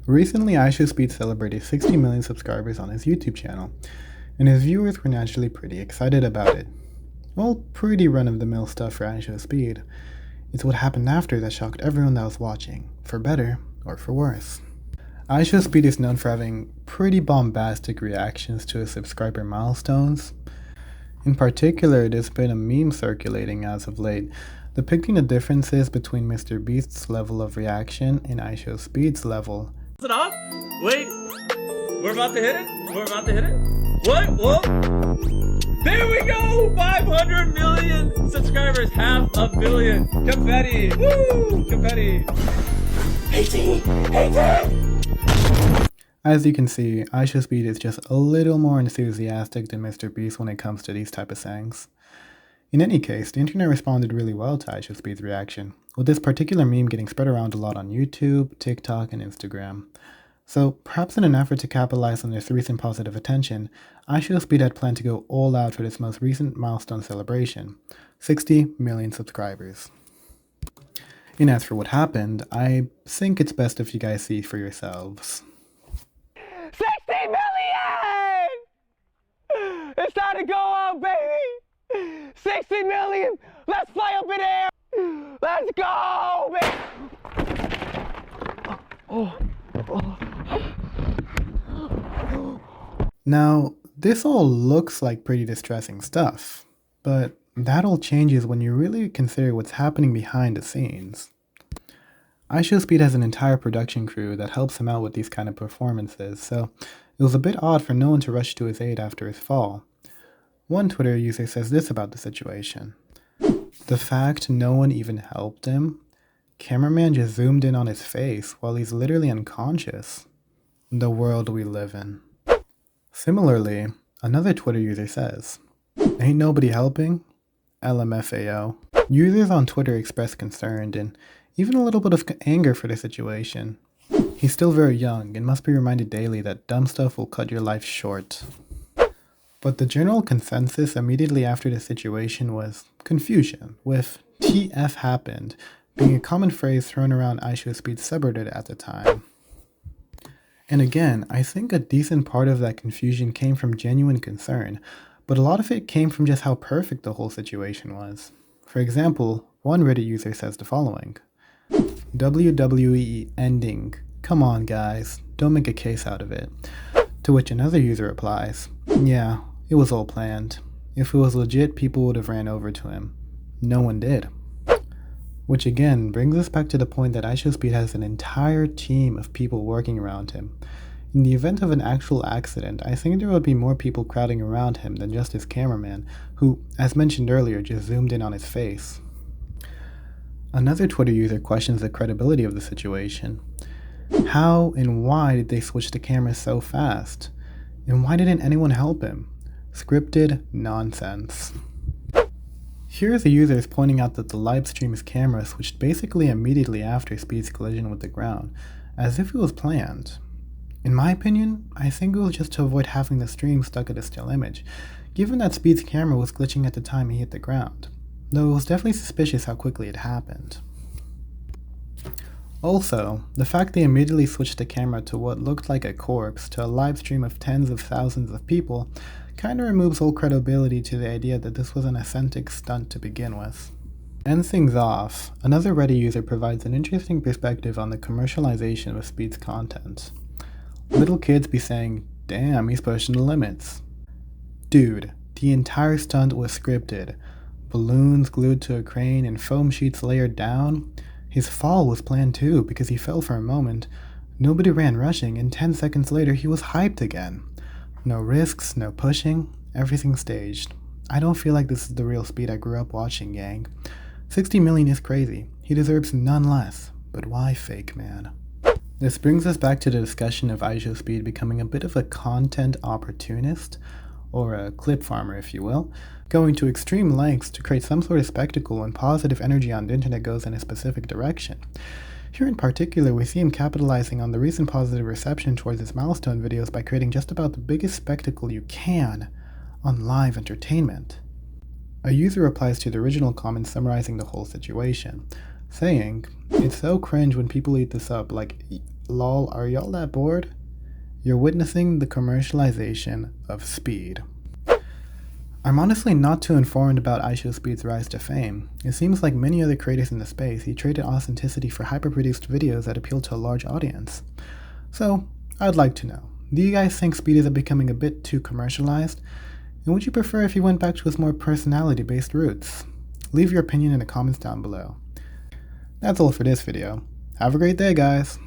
Recently, IShowSpeed celebrated 60 million subscribers on his YouTube channel, and his viewers were naturally pretty excited about it. Well, pretty run-of-the-mill stuff for IShowSpeed. It's what happened after that shocked everyone that was watching, for better or for worse. IShowSpeed is known for having pretty bombastic reactions to his subscriber milestones. In particular, there's been a meme circulating as of late, depicting the differences between Mr. Beast's level of reaction and IShowSpeed's level. Is it off? Wait, we're about to hit it? We're about to hit it? What? Whoa! There we go! 500 million subscribers, 500 million. Confetti! Woo! Confetti! Hey, As you can see, IShowSpeed is just a little more enthusiastic than Mr. Beast when it comes to these type of sayings. In any case, the internet responded really well to IShowSpeed's reaction, with this particular meme getting spread around a lot on YouTube, TikTok, and Instagram. So, perhaps in an effort to capitalize on this recent positive attention, IShowSpeed had planned to go all out for this most recent milestone celebration, 60 million subscribers. And as for what happened, I think it's best if you guys see for yourselves. 60 million! It's time to go out, baby! 60 million! Let's fly up in air! Let's go, baby! Now, this all looks like pretty distressing stuff, but that all changes when you really consider what's happening behind the scenes. IShowSpeed has an entire production crew that helps him out with these kind of performances, so it was a bit odd for no one to rush to his aid after his fall. One Twitter user says this about the situation. The fact no one even helped him? Cameraman just zoomed in on his face while he's literally unconscious. The world we live in. Similarly, another Twitter user says, "Ain't nobody helping? LMFAO." Users on Twitter expressed concern and even a little bit of anger for the situation. He's still very young and must be reminded daily that dumb stuff will cut your life short. But the general consensus immediately after the situation was confusion, with TF happened being a common phrase thrown around IShowSpeed's subreddit at the time. And again, I think a decent part of that confusion came from genuine concern, but a lot of it came from just how perfect the whole situation was. For example, one Reddit user says the following: WWE ending. Come on guys, don't make a case out of it. To which another user replies, yeah, it was all planned. If it was legit, people would have ran over to him. No one did. Which again brings us back to the point that IShowSpeed has an entire team of people working around him. In the event of an actual accident, I think there would be more people crowding around him than just his cameraman, who, as mentioned earlier, just zoomed in on his face. Another Twitter user questions the credibility of the situation. How and why did they switch the camera so fast? And why didn't anyone help him? Scripted nonsense. Here the user is pointing out that the live stream's camera switched basically immediately after Speed's collision with the ground, as if it was planned. In my opinion, I think it was just to avoid having the stream stuck at a still image, given that Speed's camera was glitching at the time he hit the ground, though it was definitely suspicious how quickly it happened. Also, the fact they immediately switched the camera to what looked like a corpse to a live stream of tens of thousands of people kinda removes all credibility to the idea that this was an authentic stunt to begin with. To end things off, another Reddit user provides an interesting perspective on the commercialization of Speed's content. Little kids be saying, damn, he's pushing the limits. Dude, the entire stunt was scripted. Balloons glued to a crane and foam sheets layered down. His fall was planned too because he fell for a moment. Nobody ran rushing and 10 seconds later he was hyped again. No risks, no pushing, everything staged. I don't feel like this is the real Speed I grew up watching, gang. 60 million is crazy. He deserves none less. But why fake, man? This brings us back to the discussion of IShowSpeed becoming a bit of a content opportunist, or a clip farmer if you will, going to extreme lengths to create some sort of spectacle when positive energy on the internet goes in a specific direction. Here in particular, we see him capitalizing on the recent positive reception towards his milestone videos by creating just about the biggest spectacle you can on live entertainment. A user replies to the original comment summarizing the whole situation, saying, "It's so cringe when people eat this up, like, Lol, are y'all that bored? You're witnessing the commercialization of speed. I'm honestly not too informed about IShowSpeed's rise to fame. It seems like many other creators in the space, he traded authenticity for hyper-produced videos that appeal to a large audience. So, I'd like to know, do you guys think Speed is becoming a bit too commercialized? And would you prefer if he went back to his more personality-based roots? Leave your opinion in the comments down below. That's all for this video. Have a great day, guys!